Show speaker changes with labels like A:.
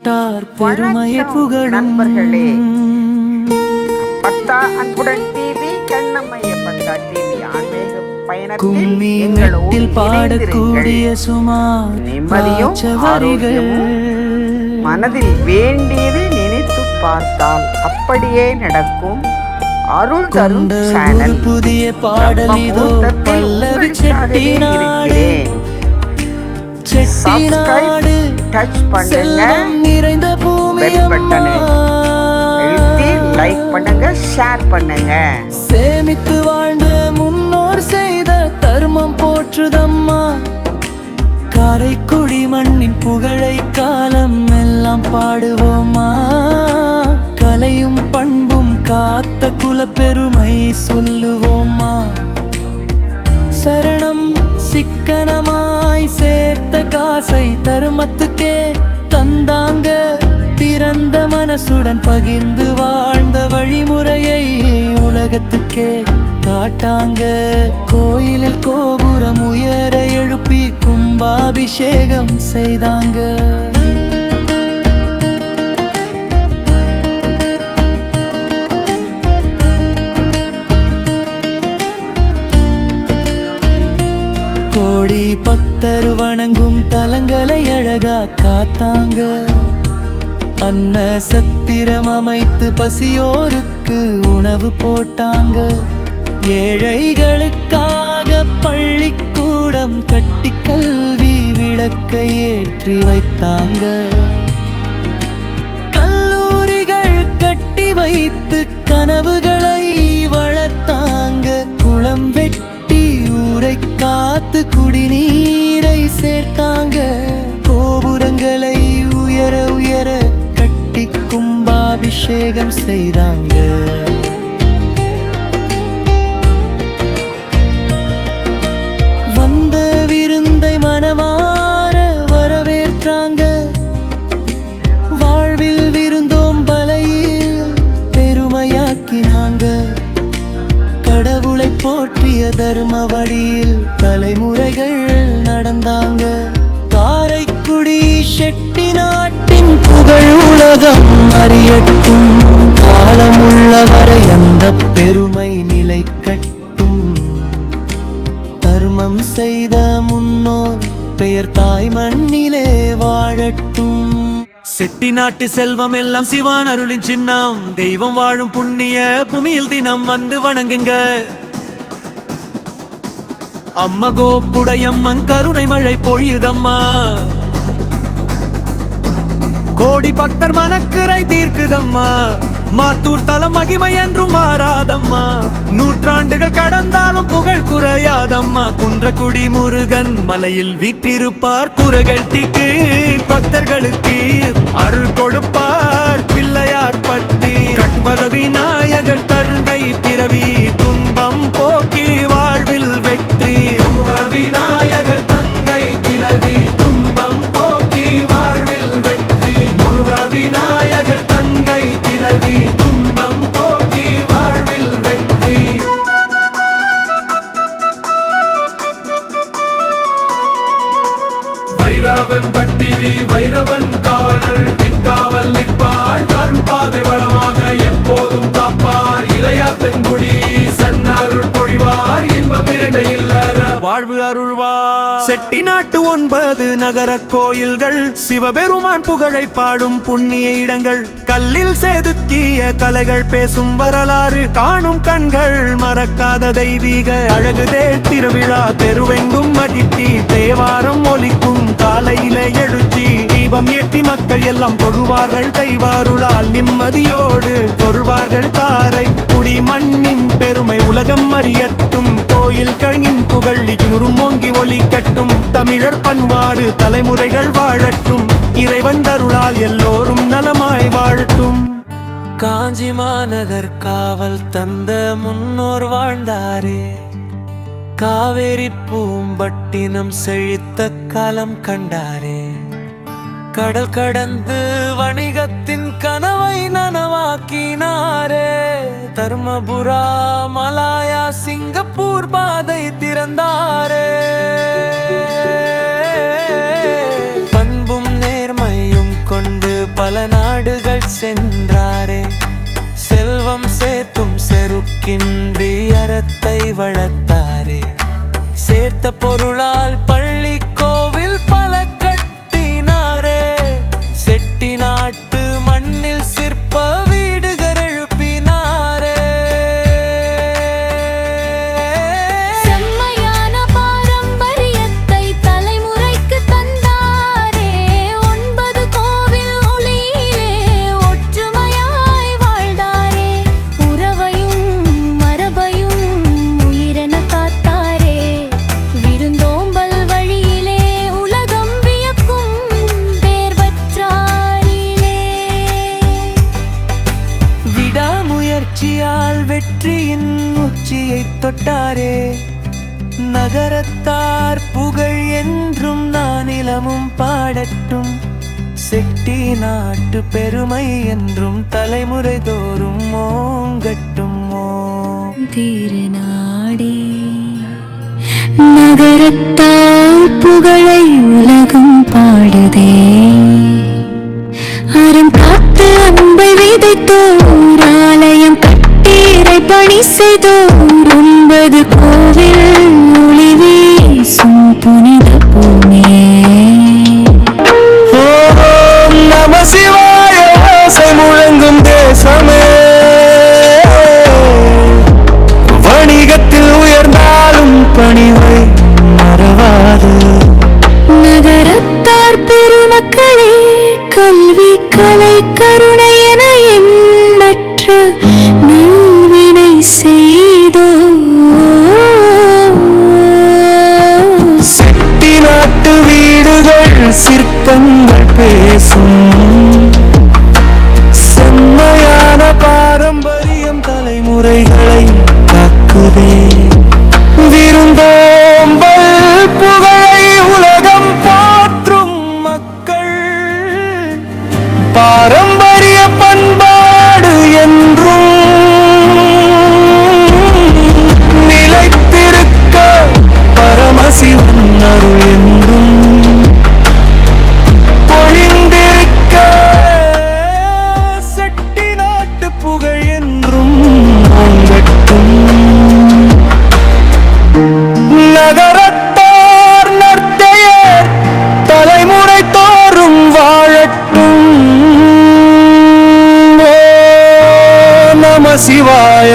A: பெருமையை புகழும்
B: நண்பர்களே, பத்தா அன்புடன் டிவி, கண்ணம்மைய பத்தா டிவி ஆன்மீக பயணத்தில்
A: பாடக்கூடிய சுமார்
B: நிம்மதியும் ஆரோக்கியமும் மனதில் வேண்டியது நினைத்து பார்த்தால் அப்படியே நடக்கும். அருள் தரும் சேனல்
A: புதிய பாடல் இதோ பல்லவி செட்டிநாடு செட்டிநாடு
B: டச் பண்ணுங்க,
A: நிறைந்த பூமி
B: பெல் பட்டனை அழுத்தி லைக் பண்ணுங்க, ஷேர் பண்ணுங்க.
A: சேமித்து வாழ்ந்த முன்னோர் செய்த தர்மம் போற்றுதம்மா. காரைக்குடி மண்ணின் புகழை காலம் எல்லாம் பாடுவோமா. கலையும் பண்பும் காத்த குலப்பெருமை சொல்லுவோமா. சரணம் சிக்கனமாய் சேர்த்த காசை தருமத்துக்கே தந்தாங்க. பிறந்த மனசுடன் பகிர்ந்து வாழ்ந்த வழிமுறையை உலகத்துக்கே காட்டாங்க. கோயிலில் கோபுரம் உயர எழுப்பி கும்பாபிஷேகம் செய்தாங்க. கோடி பக்தர் வணங்கும் தலங்களை அழகா காத்தாங்க. அன்ன சத்திரம் அமைத்து பசியோருக்கு உணவு போட்டாங்க. ஏழைகளுக்காக பள்ளிக்கூடம் கட்டி கல்வி விளக்கை ஏற்றி வைத்தாங்க. கல்லூரிகள் கட்டி வைத்து கனவுகளை வளர்த்தாங்க. குளம் வெட்டி ஊரை காத்து குடிநீரை சேர்த்தாங்க. கோபுரங்களை உயர உயர கட்டி கும்பாபிஷேகம் செய்தாங்க. வந்த விருந்தை மனமாற வரவேற்றாங்க. வாழ்வில் விருந்தோம் பலையில் பெருமையாக்கினாங்க. கடவுளை போற்றிய தர்ம வழியில் தலைமுறைகள் நடந்தாங்க. காரைக்குடி செட்டி நாட்டின் புகழ் உலகம் அறியட்டும். காலமுள்ளவரை அந்த பெருமை நிலை கட்டும். தர்மம் செய்த முன்னோர் பெயர் தாய் மண்ணிலே வாழட்டும். செட்டிநாட்டு செல்வம் எல்லாம் சிவான் அருளின் சின்னம். தெய்வம் வாழும் புண்ணிய பூமியில் தினம் வந்து வணங்குங்க. அம்மா கோப்புடையம்மன் கருணை மழை பொழியுதம்மா. கோடி பக்தர் மனக்குறை தீர்க்குதம்மா. மாத்தூர் தலம் மகிமை என்றும் மாறாதம்மா. நூற்றாண்டுகள் கடந்தாலும் புகழ் குறையாதம்மா. குன்றக்குடி முருகன் மலையில் வீற்றிருப்பார். குறைகள் தீக்கு பக்தர்களுக்கு அருள் கொடுப்பார். பிள்ளையார் பட்டி கண்பத விநாயகர் தருகை பிறவி துன்பம் போக்கி வாழ்வில் வெற்றி. விநாயகர் தங்கை பிறவி துன்பம் போக்கி வாழ்வில் வெற்றி. விநாயகர் தங்கை பிறவி துன்பம் போக்கி வாழ்வில் வெற்றி. வைரவன் பட்டிரி வைரவன் காவலர் காவல் நிற்பார். கருப்பாதை வளமாக எப்போதும் காப்பார். இளையா பெண்குடி சன்னருள் பொழிவார். இன்பம் இரண்டையில் வாழ்வு அருள்வார். செட்டிநாட்டு 9 நகர கோயில்கள் சிவபெருமான் புகழை பாடும் புண்ணிய இடங்கள். கல்லில் செதுக்கிய கலைகள் பேசும் வரலாறு காணும் கண்கள். மறக்காத தெய்வீக அழகுதே திருவிழா. தெருவெங்கும் மதித்தி தேவாரம் ஒலிக்கும். காலையில எழுச்சி தீபம் ஏற்றி மக்கள் எல்லாம் தொழுவார்கள். தெய்வாருளால் நிம்மதியோடு தொழுவார்கள். காரை குடி மண்ணின் பெருமை உலகம் அறியட்டும். கோயில் கழியின் புகழ் ஓங்கி ஒலிக்கட்டும். தமிழர் பண்பாடு தலைமுறைகள் வாழட்டும். இறைவன் அருளால் எல்லோரும் நலமாய் வாழட்டும். காஞ்சி மாநகர் காவல் தந்த முன்னோர் வாழ்ந்தாரே. காவேரி பூம்பட்டினம் செழித்த காலம் கண்டாரே. கடல் கடந்து வணிகத்தின் கனவை நனவாக்கினாரே. தர்மபுரா மலாயா சிங்கப்பூர் பாதை திறந்தாரே. பண்பும் நேர்மையும் கொண்டு பல நாடுகள் சென்றாரே. செல்வம் சேர்த்தும் செருக்கின்றி அறத்தை வளர்த்தாரே. சேர்த்த பொருளால் பள்ளி கோவில் பல கட்டினாரே. செட்டி நாட்டு மண்ணில் சிற்ப வீடுகள் எழுப்பினாரே.
C: செம்மையான பாரம்பரியத்தை தலைமுறைக்கு தந்தாரே. 9 கோவில் ஒளியிலே ஒற்றுமையாய் வாழ்ந்தாரே. உறவையும் மரபையும் உயிரென காத்தாரே. விருந்தோம்பல் வழியிலே உலகம் வியக்கும் பேர்வற்றாரிலே.
A: விடாமுயற்சியால் வெற்றியின் உச்சியை தொட்டாரே. நகரத்தார் புகழ் என்றும் நானிலமும் பாடட்டும். செட்டி நாட்டு பெருமை என்றும் தலைமுறை தோறும் ஓங்கட்டும்.
C: திருநாடே நகரத்தால் புகழை உலகம் பாடுதே. அறம் காத்து அன்பை விதைத்தோர் ஆலயம் கட்டீரை பணி செய்தோர் 9 கோவில் ஒளி வீசும் புனித பூமே.
A: ஓம் நம சிவாய ஓசை முழங்கும் தேசமே. வணிகத்தில் உயர்ந்தாலும் பணிவை மறவாது.
C: நகரத்தார் பெருமக்களே கல்வி கலை கருணை என எண்ணற்ற நல்வினை செய்தோ.
A: செட்டி நாட்டு வீடுகள் சிற்பங்கள் பேசும். செம்மையான பாரம்பரியம் தலைமுறைகளை காக்குதே. விருந்தோம்பல் புகழை உலகம் போற்றும் மக்கள். பாரம்பரிய பண்பாடு என்றும் நிலைத்திருக்க பரமசிவன் அருள் என்றும் பொழிந்திருக்க. செட்டி நாட்டு புகழ் என்றும் ஓங்கட்டும். நகரத்தார் நர்த்தையர் தலைமுறை தோறும் வாழட்டும். ஓ நம சிவாய